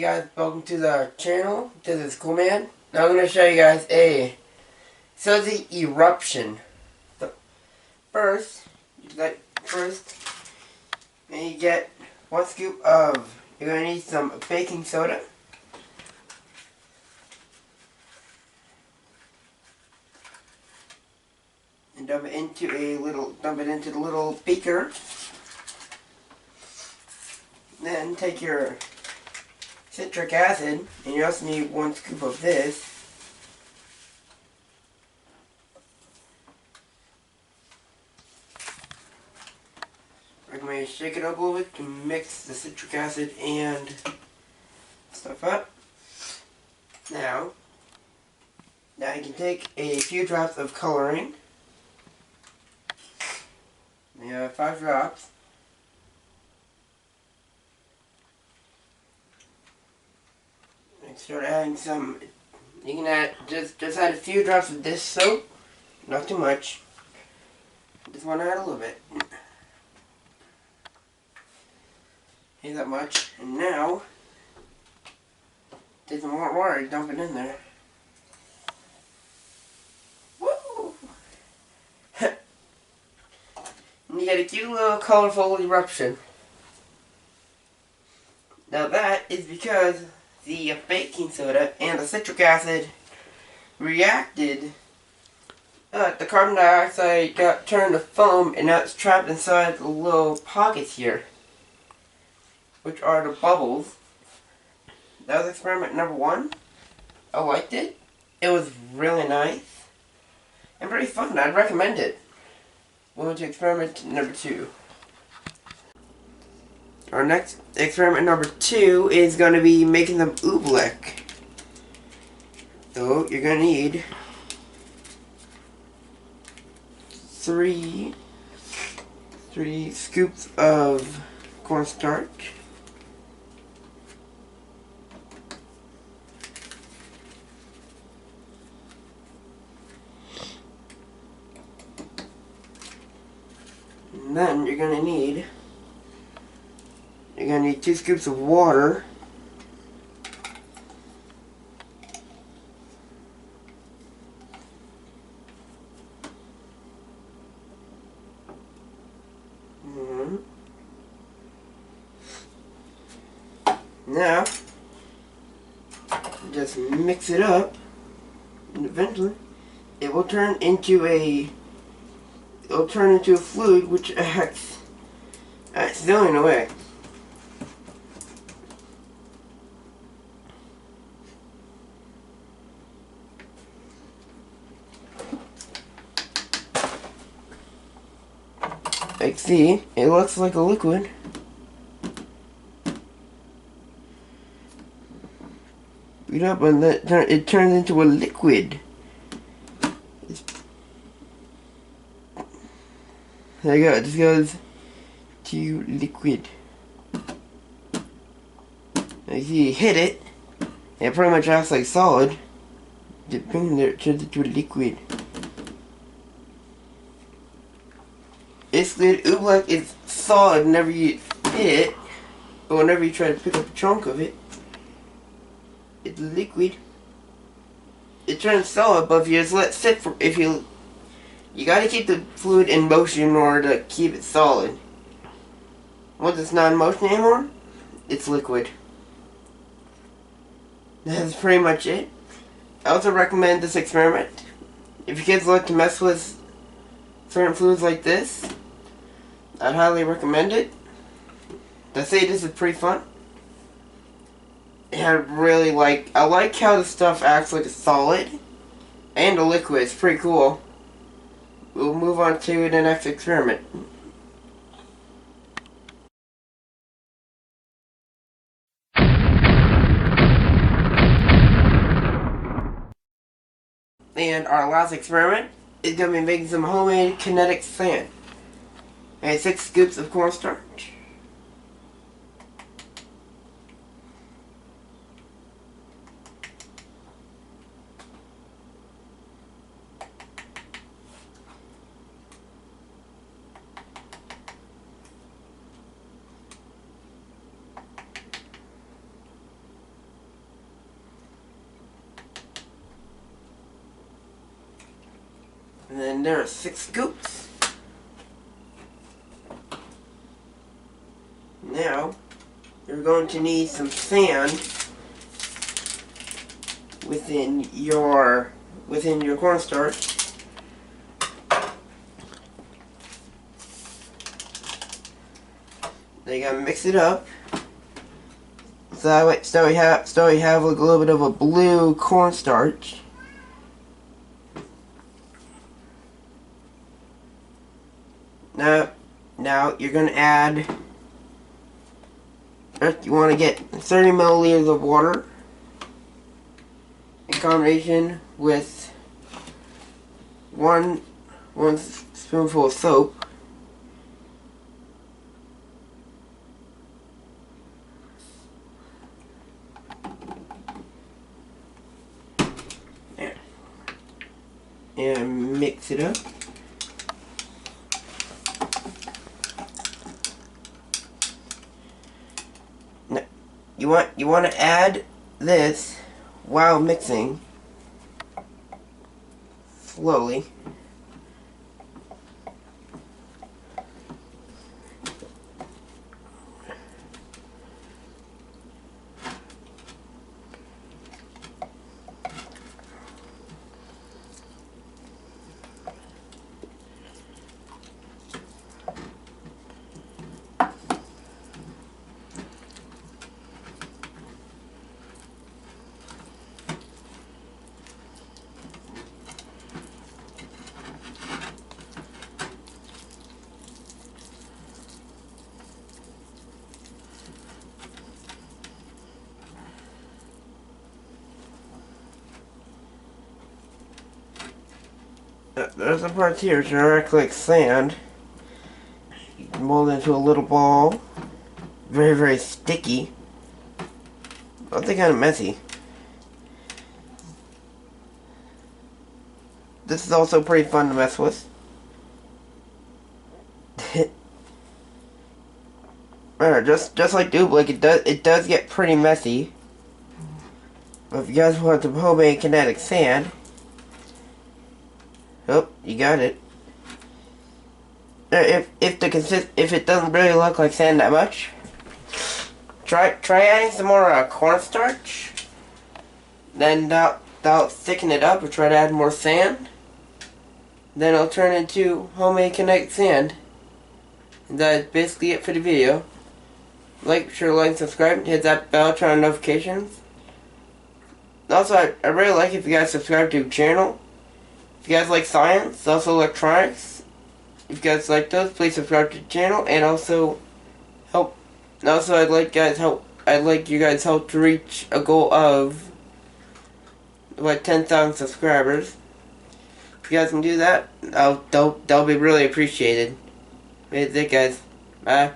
guys, welcome to the channel. This is Cool Man. Now I'm going to show you guys the eruption. So first, you get 1 scoop of, you're going to need some baking soda. And dump it into the little beaker. Then take your citric acid, and you also need 1 scoop of this. Recommend you shake it up a little bit to mix the citric acid and stuff up. Now you can take a few drops of coloring. You have 5 drops. And start adding some. You can add just add a few drops of this soap, not too much. Just want to add a little bit. Ain't that much. And now take some more water, dump it in there. Woo! And you get a cute little colorful eruption. Now that is because the baking soda and the citric acid reacted. The carbon dioxide got turned to foam, and now it's trapped inside the little pockets here, which are the bubbles. That was experiment number 1. I liked it. It was really nice and pretty fun. I'd recommend it. Moving to experiment number 2. Our next experiment number 2 is going to be making some oobleck. So you're going to need 3 scoops of cornstarch. And then you're going to need 2 scoops of water. Now, just mix it up, and eventually it will turn into a fluid which acts in a way. Like, see, it looks like a liquid. Beat up and it turns into a liquid. There you go, it just goes to liquid. Like, see, you hit it, and it pretty much acts like solid. It turns into a liquid. Basically, the oobleck is solid whenever you hit it, but whenever you try to pick up a chunk of it, it's liquid. It turns solid, but if you just let it sit for, you gotta keep the fluid in motion in order to keep it solid. Once it's not in motion anymore, it's liquid. That's pretty much it. I also recommend this experiment. If your kids like to mess with certain fluids like this, I'd highly recommend it. To say this is pretty fun. And I like how the stuff acts like a solid and a liquid. It's pretty cool. We'll move on to the next experiment. And our last experiment is going to be making some homemade kinetic sand. And 6 scoops of cornstarch. And then there are 6 scoops. Now, you're going to need some sand within your cornstarch. Then you gotta mix it up. So we have like a little bit of a blue cornstarch. Now you're gonna add. You want to get 30 milliliters of water in combination with one spoonful of soap. And mix it up. Now, you want to add this while mixing slowly. There's some parts here which are actually like sand. You can mold it into a little ball. Very, very sticky. But they're kind of messy. This is also pretty fun to mess with. just like Duplicate, it does get pretty messy. But if you guys want some homemade kinetic sand, oh, you got it. If it doesn't really look like sand that much, try adding some more cornstarch. Then that'll thicken it up. Or try to add more sand. Then it'll turn into homemade kinetic sand. And that's basically it for the video. Be sure to like and subscribe and hit that bell to turn on notifications. Also, I really like if you guys subscribe to the channel. If you guys like science, also electronics, if you guys like those, please subscribe to the channel, and also help. And also, I'd like you guys help to reach a goal of like 10,000 subscribers. If you guys can do that, that'll be really appreciated. That's it, guys. Bye.